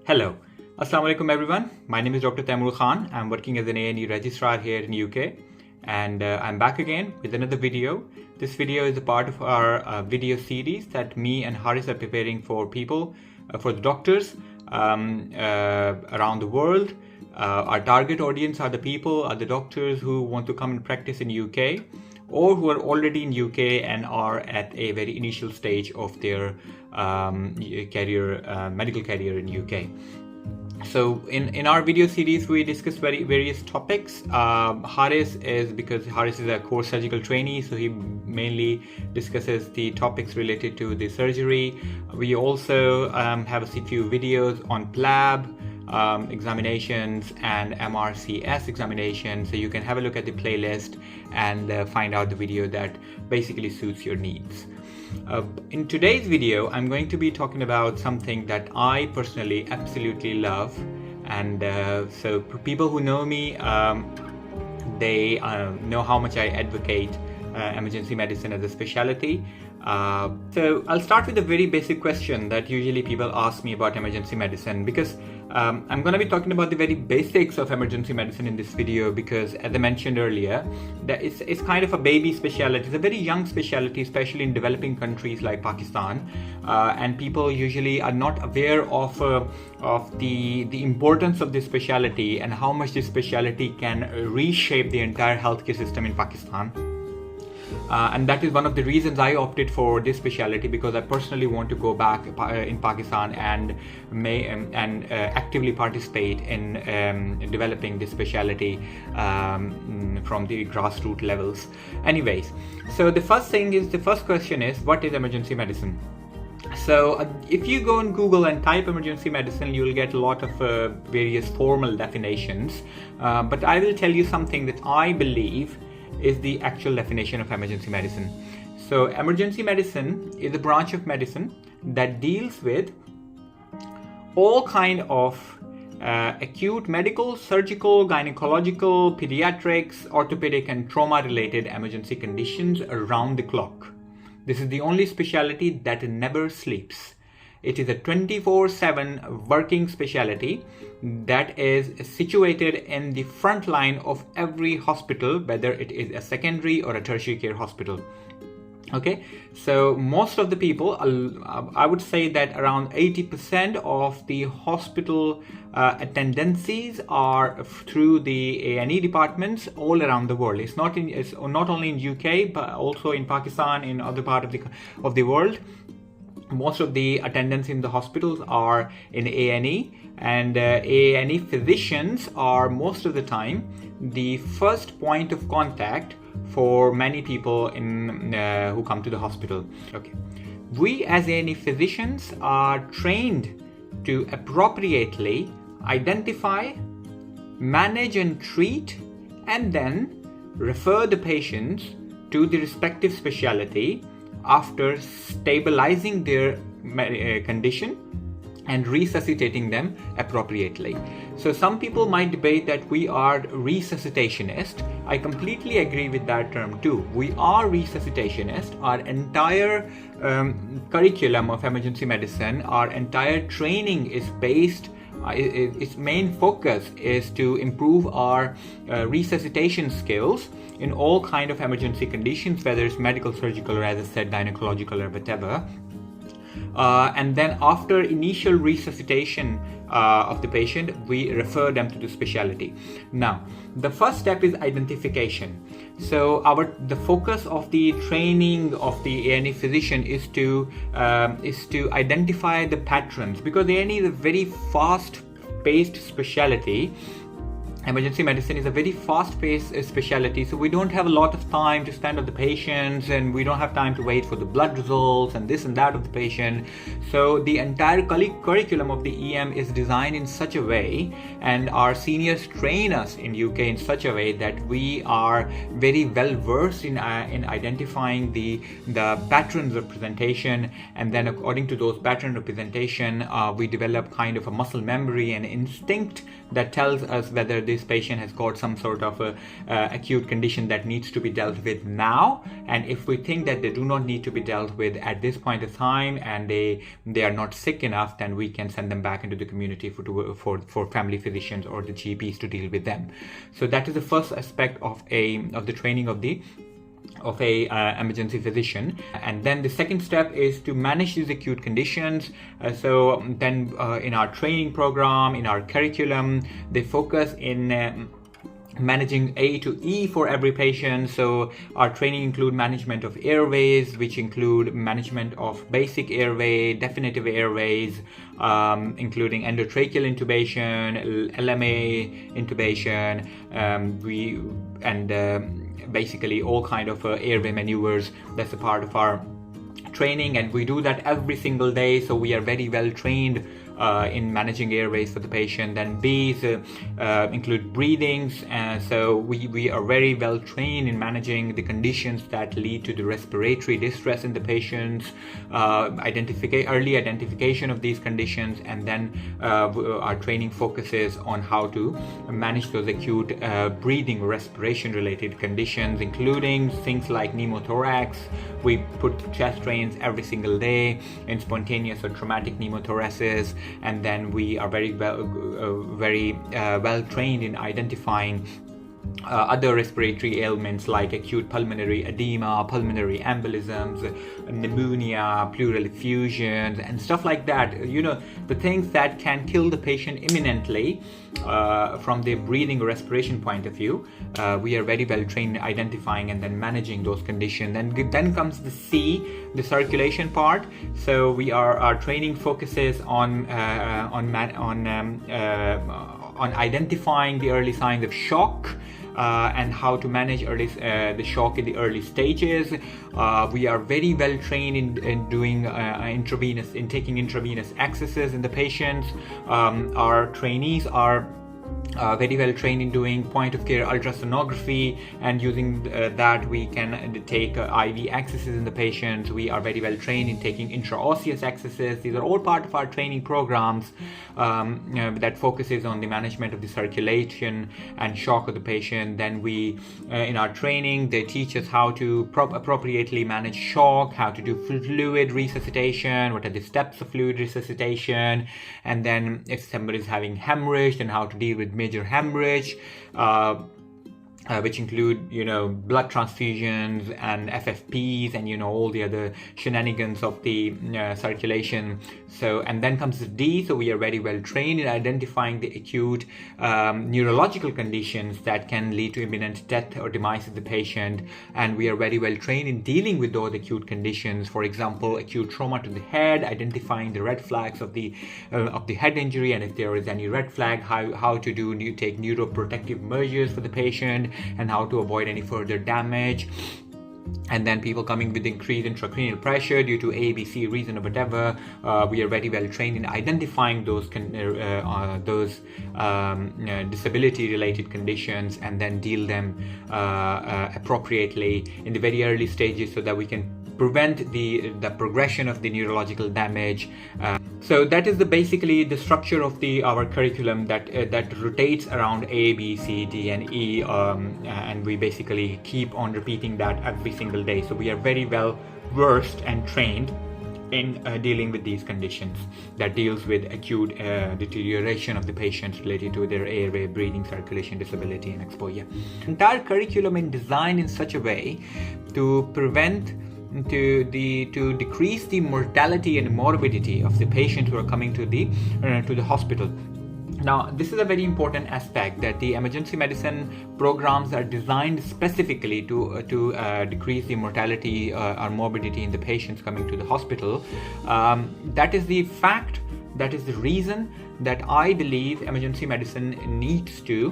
Hello. Assalamu alaikum everyone. My name is Dr. Taimur Khan. I'm working as an A&E registrar here in UK, and I'm back again with another video. This video is a part of our video series that me and Haris are preparing for people, for the doctors around the world. Our target audience are the doctors who want to come and practice in UK, or who are already in UK and are at a very initial stage of their medical career in UK. So in our video series, we discuss various topics. Haris is a core surgical trainee, so he mainly discusses the topics related to the surgery. We also have a few videos on PLAB examinations and MRCS examinations, so you can have a look at the playlist and find out the video that basically suits your needs. In today's video, I'm going to be talking about something that I personally absolutely love, and so people who know me, they know how much I advocate emergency medicine as a specialty. So I'll start with a very basic question that usually people ask me about emergency medicine, because I'm going to be talking about the very basics of emergency medicine in this video, because as I mentioned earlier, that it's kind of a baby specialty. It's a very young specialty, especially in developing countries like Pakistan, and people usually are not aware of the importance of this specialty and how much this specialty can reshape the entire healthcare system in Pakistan. And that is one of the reasons I opted for this specialty, because I personally want to go back in Pakistan and actively participate in developing this specialty from the grassroots levels. Anyways, so the first question is, what is emergency medicine? So if you go on Google and type emergency medicine, you will get a lot of various formal definitions, but I will tell you something that I believe is the actual definition of emergency medicine. So emergency medicine is a branch of medicine that deals with all kind of acute medical, surgical, gynecological, pediatrics, orthopedic and trauma related emergency conditions around the clock. This is the only specialty that never sleeps. It is a 24/7 working specialty that is situated in the front line of every hospital, whether it is a secondary or a tertiary care hospital. Okay, so most of the people, I would say that around 80% of the hospital attendances are through the A&E departments all around the world. It's not only in UK, but also in Pakistan, in other parts of the world. Most of the attendants in the hospitals are in A&E, and A&E physicians are most of the time the first point of contact for many people who come to the hospital. Okay, we as A&E physicians are trained to appropriately identify, manage and treat, and then refer the patients to the respective specialty after stabilizing their condition and resuscitating them appropriately. So some people might debate that we are resuscitationists. I completely agree with that term too. We are resuscitationists. Our entire curriculum of emergency medicine, our entire training is based, its main focus is to improve our resuscitation skills in all kind of emergency conditions, whether it's medical, surgical, or as I said, gynecological or whatever. And then after initial resuscitation of the patient, we refer them to the specialty. Now, the first step is identification. So the focus of the training of the A&E physician is to identify the patterns, because A&E is a very fast-paced specialty. Emergency medicine is a very fast-paced specialty, so we don't have a lot of time to spend on the patients, and we don't have time to wait for the blood results and this and that of the patient. So the entire curriculum of the EM is designed in such a way, and our seniors train us in UK in such a way that we are very well versed in identifying the patterns of presentation, and then according to those patterns of presentation, we develop kind of a muscle memory and instinct that tells us whether this this patient has got some sort of a acute condition that needs to be dealt with now, and if we think that they do not need to be dealt with at this point of time and they are not sick enough, then we can send them back into the community for family physicians or the GPs to deal with them. So that is the first aspect of the training of a emergency physician. And then the second step is to manage these acute conditions. So then in our training program, in our curriculum, they focus in managing A to E for every patient. So our training include management of airways, which include management of basic airway, definitive airways, including endotracheal intubation, LMA intubation, basically all kind of airway maneuvers. That's a part of our training, and we do that every single day. So we are very well trained in managing airways for the patient. Then B's include breathings, so we are very well trained in managing the conditions that lead to the respiratory distress in the patients, early identification of these conditions, and then our training focuses on how to manage those acute breathing respiration related conditions, including things like pneumothorax. We put chest trains every single day in spontaneous or traumatic pneumothoraces, and then we are very well trained in identifying other respiratory ailments like acute pulmonary edema, pulmonary embolisms, pneumonia, pleural effusions, and stuff like that. The things that can kill the patient imminently from the breathing or respiration point of view. We are very well trained in identifying and then managing those conditions. And then comes the C, the circulation part. So our training focuses on identifying the early signs of shock, and how to manage the shock in the early stages. We are very well trained in doing taking intravenous accesses in the patients. Our trainees are very well trained in doing point of care ultrasonography, and using that we can take IV accesses in the patients. We are very well trained in taking intraosseous accesses. These are all part of our training programs that focuses on the management of the circulation and shock of the patient. Then in our training, they teach us how to appropriately manage shock, how to do fluid resuscitation, what are the steps of fluid resuscitation, and then if somebody is having hemorrhage, then how to deal with major hemorrhage, which include blood transfusions and FFPs and all the other shenanigans of the circulation. So, and then comes the D. So we are very well trained in identifying the acute neurological conditions that can lead to imminent death or demise of the patient, and we are very well trained in dealing with those acute conditions. For example, acute trauma to the head, identifying the red flags of the head injury, and if there is any red flag, how to take neuroprotective measures for the patient, and how to avoid any further damage. And then people coming with increased intracranial pressure due to A, B, C reason or whatever, we are very well trained in identifying those disability-related conditions, and then deal them appropriately in the very early stages, so that we can prevent the progression of the neurological damage. So that is basically the structure of our curriculum that rotates around A, B, C, D, and E, and we basically keep on repeating that every single day. So we are very well versed and trained in dealing with these conditions that deals with acute deterioration of the patients related to their airway, breathing, circulation, disability, and exposure. Entire curriculum is designed in such a way to decrease the mortality and morbidity of the patients who are coming to the hospital. Now, this is a very important aspect, that the emergency medicine programs are designed specifically to decrease the mortality or morbidity in the patients coming to the hospital. That is the fact, that is the reason that I believe emergency medicine needs to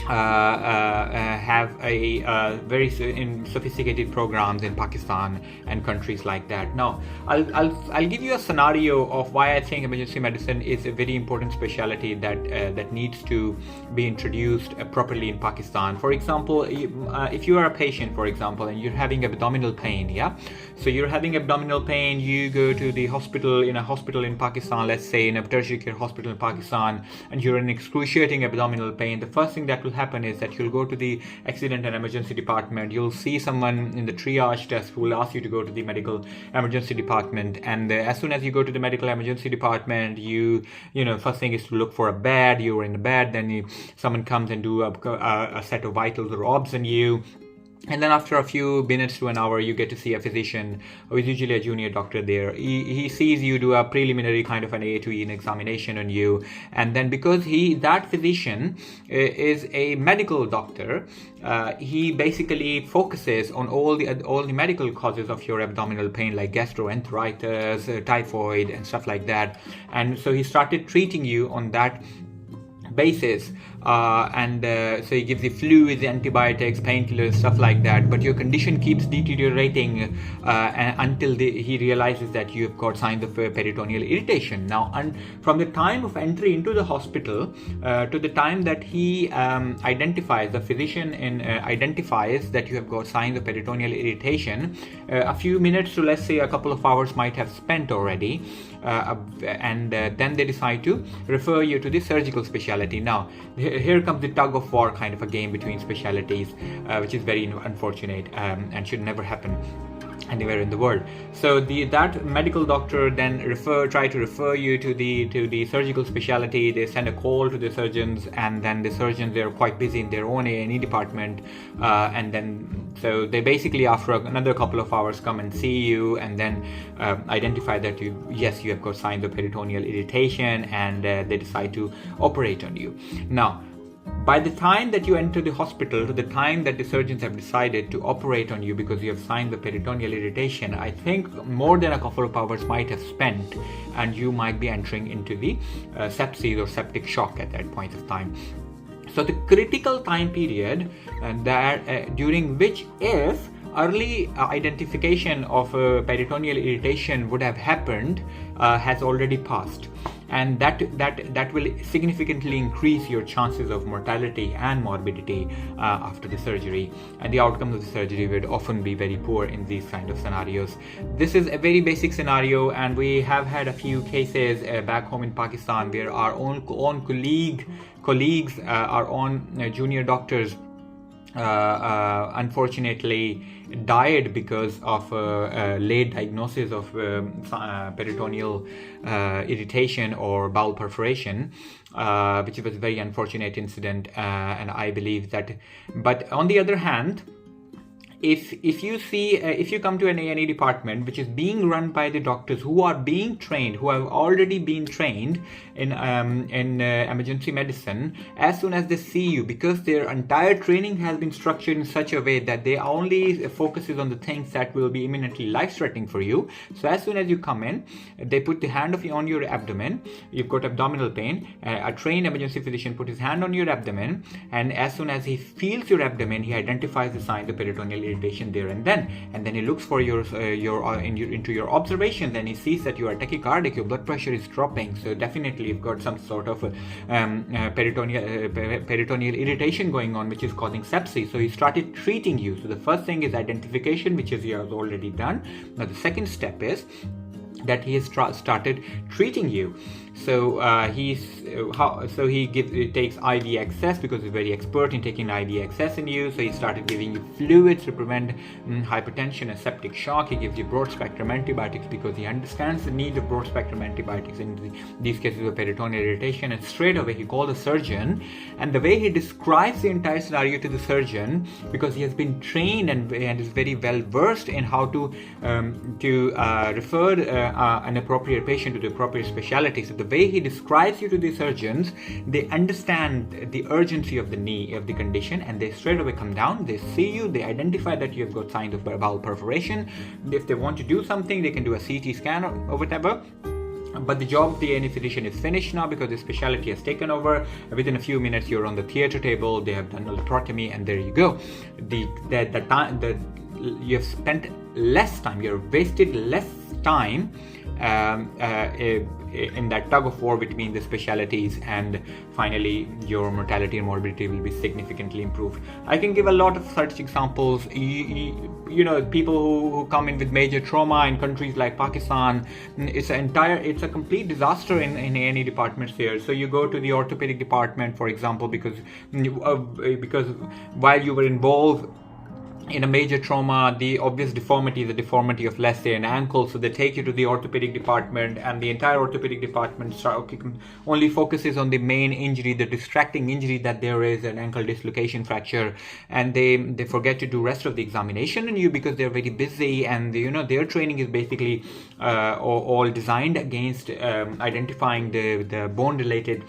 have a very sophisticated programs in Pakistan and countries like that. Now, I'll give you a scenario of why I think emergency medicine is a very important specialty that needs to be introduced properly in Pakistan. For example, if you are a patient, for example, and you're having abdominal pain, yeah, so you're having abdominal pain, you go to the hospital in Pakistan, let's say in a tertiary care hospital in Pakistan, and you're in excruciating abdominal pain. The first thing that will happen is that you'll go to the accident and emergency department. You'll see someone in the triage desk who will ask you to go to the medical emergency department, and as soon as you go to the medical emergency department, you know first thing is to look for a bed. You're in the bed, then someone comes and do a set of vitals or obs on you. And then after a few minutes to an hour, you get to see a physician who is usually a junior doctor there. He sees you, do a preliminary kind of an A to E examination on you. And then because that physician is a medical doctor, he basically focuses on all the medical causes of your abdominal pain, like gastroenteritis, typhoid, and stuff like that. And so he started treating you on that basis, so he gives you fluids, antibiotics, painkillers, stuff like that, but your condition keeps deteriorating until he realizes that you have got signs of peritoneal irritation. Now, and from the time of entry into the hospital to the time that he the physician identifies that you have got signs of peritoneal irritation, a few minutes to, let's say, a couple of hours might have spent already, and then they decide to refer you to the surgical specialty. Now, here comes the tug of war kind of a game between specialities, which is very unfortunate and should never happen anywhere in the world. So that medical doctor then try to refer you to the surgical specialty. They send a call to the surgeons, and then the surgeons, they're quite busy in their own A&E department, and then so they basically after another couple of hours come and see you, and then identify that you have got signs of peritoneal irritation, and they decide to operate on you. Now, by the time that you enter the hospital to the time that the surgeons have decided to operate on you because you have signs of peritoneal irritation, I think more than a couple of hours might have spent, and you might be entering into the sepsis or septic shock at that point of time. So the critical time period during which, if early identification of peritoneal irritation would have happened, has already passed, and that will significantly increase your chances of mortality and morbidity after the surgery, and the outcomes of the surgery would often be very poor in these kind of scenarios. This is a very basic scenario, and we have had a few cases back home in Pakistan where our own colleagues, our own junior doctors, unfortunately died because of late diagnosis of peritoneal irritation or bowel perforation, which was a very unfortunate incident, and I believe that. But on the other hand, if you come to an A&E department which is being run by the doctors who are being trained, who have already been trained in emergency medicine, as soon as they see you, because their entire training has been structured in such a way that they only focuses on the things that will be imminently life-threatening for you. So as soon as you come in, they put the hand on your abdomen. You've got abdominal pain. A trained emergency physician put his hand on your abdomen, and as soon as he feels your abdomen, he identifies the signs of peritoneal irritation there and then he looks for into your observations, and he sees that you are tachycardic, your blood pressure is dropping, so definitely you've got some sort of peritoneal irritation going on, which is causing sepsis. So he started treating you. So the first thing is identification, which is he has already done. Now the second step is that he has started treating you. So he takes IV access because he's very expert in taking IV access in you. So he started giving you fluids to prevent hypertension and septic shock. He gives you broad spectrum antibiotics because he understands the need of broad spectrum antibiotics in these cases of peritoneal irritation. And straight away he called the surgeon, and the way he describes the entire scenario to the surgeon, because he has been trained and is very well versed in how to refer an appropriate patient to the appropriate specialty. So the way he describes you to the surgeons, they understand the urgency of the condition, and they straight away come down, they see you, they identify that you have got signs of bowel perforation. If they want to do something, they can do a CT scan or whatever, But the job of the A&E physician is finished now because the specialty has taken over. Within a few minutes, you're on the theater table. They have done a laparotomy, and there you go. You have spent less time. You've wasted less time in that tug of war between the specialities, and finally your mortality and morbidity will be significantly improved. I can give a lot of such examples. You know, people who come in with major trauma in countries like Pakistan, it's a complete disaster in A&E departments there. So you go to the orthopedic department, for example, because while you were involved in a major trauma, the obvious deformity is the deformity of, let's say, an ankle. So they take you to the orthopedic department, and the entire orthopedic department only focuses on the main injury, the distracting injury that there is, an ankle dislocation fracture, and they forget to do rest of the examination on you because they're very busy, and their training is basically all designed against identifying the bone related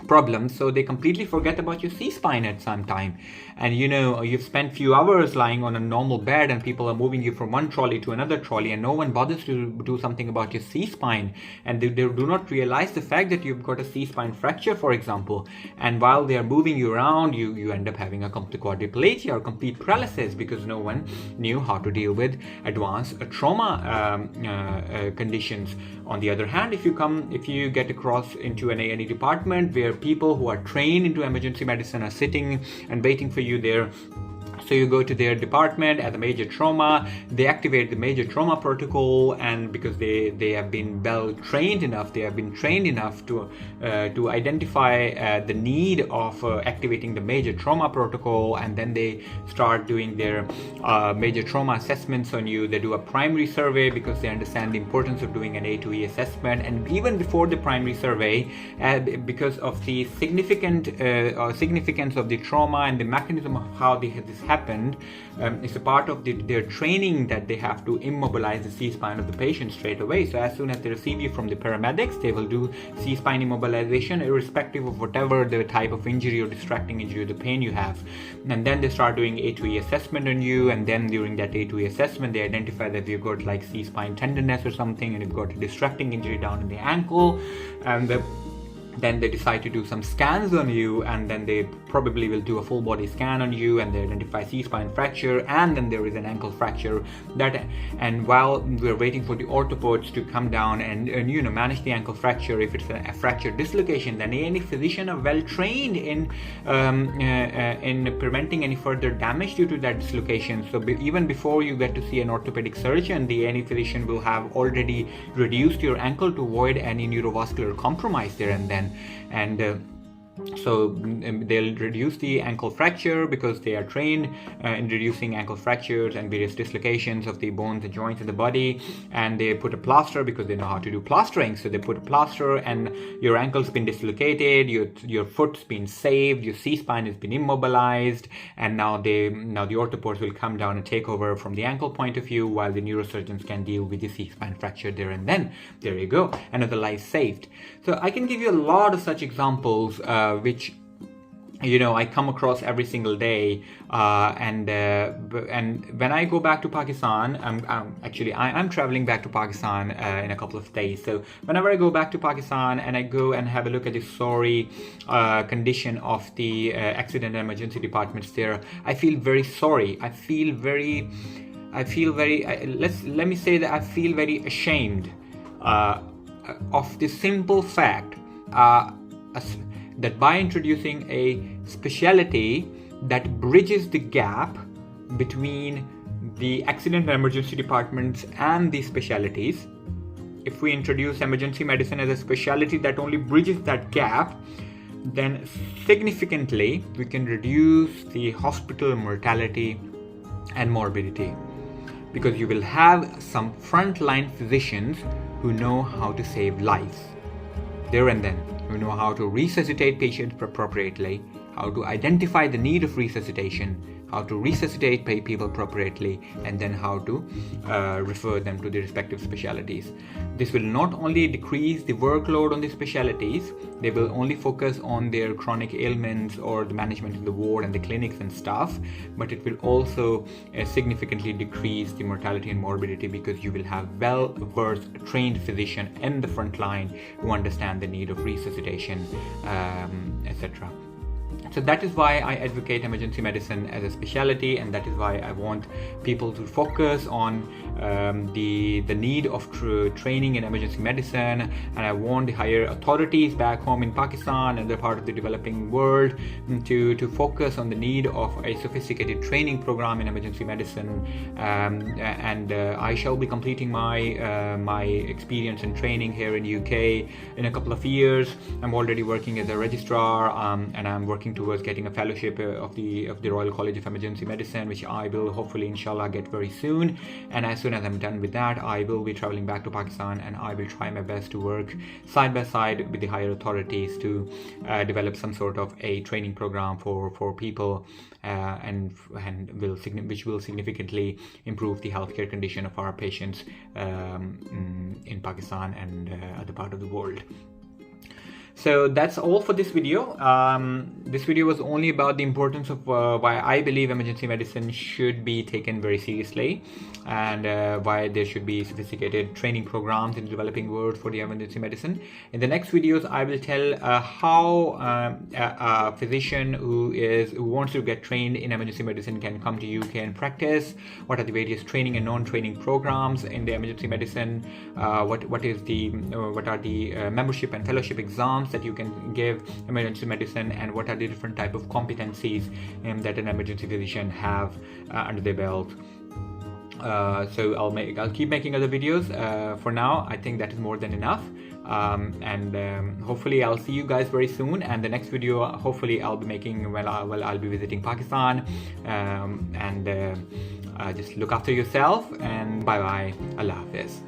problems. So they completely forget about your C-spine at some time, and you've spent few hours lying on a normal bed, and people are moving you from one trolley to another trolley, and no one bothers to do something about your C-spine, and they do not realize the fact that you've got a C-spine fracture, for example, and while they are moving you around, you end up having a complete quadriplegia or complete paralysis because no one knew how to deal with advanced trauma conditions. On the other hand, if you get across into an A&E department where people who are trained into emergency medicine are sitting and waiting for you there. So you go to their department as a major trauma, they activate the major trauma protocol, and because they have been well trained enough, they have been trained enough to identify the need of activating the major trauma protocol, and then they start doing their major trauma assessments on you. They do a primary survey because they understand the importance of doing an A2E assessment, and even before the primary survey, because of the significance of the trauma and the mechanism of how this happened, it's a part of their training that they have to immobilize the C-spine of the patient straight away. So as soon as they receive you from the paramedics, they will do C-spine immobilization irrespective of whatever the type of injury or distracting injury or the pain you have. And then they start doing A2E assessment on you, and then during that A2E assessment they identify that you've got like C-spine tenderness or something, and you've got a distracting injury down in the ankle, and then they decide to do some scans on you, and then they probably will do a full body scan on you, and they identify C-spine fracture, and then there is an ankle fracture. And while we're waiting for the orthopods to come down and manage the ankle fracture, if it's a fracture dislocation, then any physician are well trained in preventing any further damage due to that dislocation. So even before you get to see an orthopedic surgeon, the any physician will have already reduced your ankle to avoid any neurovascular compromise there and then. So they'll reduce the ankle fracture because they are trained in reducing ankle fractures and various dislocations of the bones and joints in the body, and they put a plaster because they know how to do plastering. So they put a plaster, and your ankle's been dislocated, your foot's been saved, your C-spine has been immobilized, and now the orthopods will come down and take over from the ankle point of view, while the neurosurgeons can deal with the C-spine fracture there and then. There you go, another life saved. So I can give you a lot of such examples which I come across every single day, and when I go back to Pakistan, I'm traveling back to Pakistan in a couple of days. So whenever I go back to Pakistan and I go and have a look at the sorry condition of the accident and emergency departments there, I feel very sorry. I feel very ashamed of the simple fact that by introducing a specialty that bridges the gap between the accident and emergency departments and the specialties, if we introduce emergency medicine as a specialty that only bridges that gap, then significantly we can reduce the hospital mortality and morbidity, because you will have some frontline physicians who know how to save lives there and then, who know how to resuscitate patients appropriately, how to identify the need of resuscitation, how to resuscitate people appropriately, and then how to refer them to the respective specialities. This will not only decrease the workload on the specialities, they will only focus on their chronic ailments or the management in the ward and the clinics and stuff, but it will also significantly decrease the mortality and morbidity, because you will have well-versed trained physician in the front line who understand the need of resuscitation, etc. So that is why I advocate emergency medicine as a specialty, and that is why I want people to focus on the need of training in emergency medicine, and I want the higher authorities back home in Pakistan and other part of the developing world to focus on the need of a sophisticated training program in emergency medicine. I shall be completing my experience and training here in UK in a couple of years. I'm already working as a registrar, and I'm working towards getting a fellowship of the Royal College of Emergency Medicine, which I will hopefully inshallah get very soon. And as soon as I'm done with that, I will be traveling back to Pakistan, and I will try my best to work side by side with the higher authorities to develop some sort of a training program for people, which will significantly improve the healthcare condition of our patients in Pakistan and other part of the world. So that's all for this video. This video was only about the importance of why I believe emergency medicine should be taken very seriously, and why there should be sophisticated training programs in the developing world for the emergency medicine. In the next videos, I will tell how a physician who wants to get trained in emergency medicine can come to UK and practice. What are the various training and non-training programs in the emergency medicine? What are the membership and fellowship exams that you can give emergency medicine, and what are the different type of competencies that an emergency physician have under their belt. So I'll keep making other videos. For now, I think that is more than enough. Hopefully I'll see you guys very soon, and the next video hopefully I'll be making I'll be visiting Pakistan. Just look after yourself, and bye bye. Allah Hafiz.